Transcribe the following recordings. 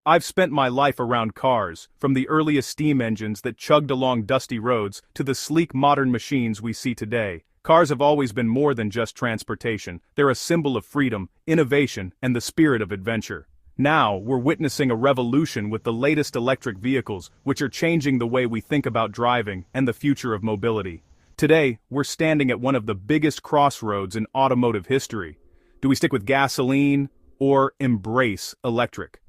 I've spent my life around cars, from the earliest steam engines that chugged along dusty roads to the sleek modern machines we see today. Cars have always been more than just transportation. They're a symbol of freedom, innovation, and the spirit of adventure. Now, we're witnessing a revolution with the latest electric vehicles, which are changing the way we think about driving and the future of mobility. Today, we're standing at one of the biggest crossroads in automotive history. Do we stick with gasoline or embrace electric?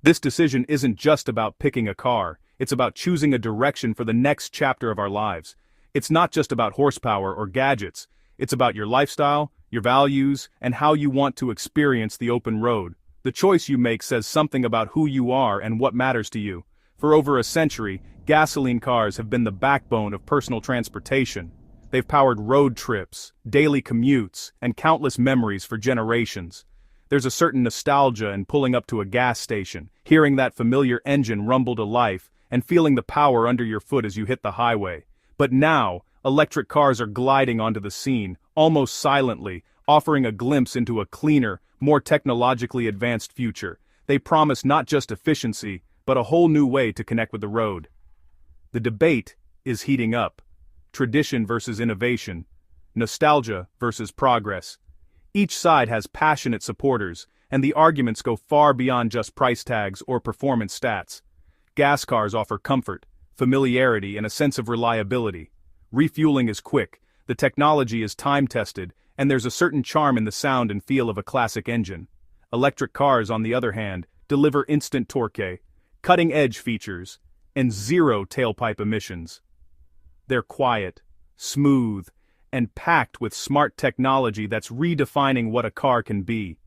This decision isn't just about picking a car, it's about choosing a direction for the next chapter of our lives. It's not just about horsepower or gadgets, it's about your lifestyle, your values, and how you want to experience the open road. The choice you make says something about who you are and what matters to you. For over a century, gasoline cars have been the backbone of personal transportation. They've powered road trips, daily commutes, and countless memories for generations. There's a certain nostalgia in pulling up to a gas station, hearing that familiar engine rumble to life, and feeling the power under your foot as you hit the highway. But now, electric cars are gliding onto the scene, almost silently, offering a glimpse into a cleaner, more technologically advanced future. They promise not just efficiency, but a whole new way to connect with the road. The debate is heating up. Tradition versus innovation. Nostalgia versus progress. Each side has passionate supporters, and the arguments go far beyond just price tags or performance stats. Gas cars offer comfort, familiarity, and a sense of reliability. Refueling is quick, the technology is time-tested, and there's a certain charm in the sound and feel of a classic engine. Electric cars, on the other hand, deliver instant torque, cutting-edge features, and zero tailpipe emissions. They're quiet, smooth, and packed with smart technology that's redefining what a car can be.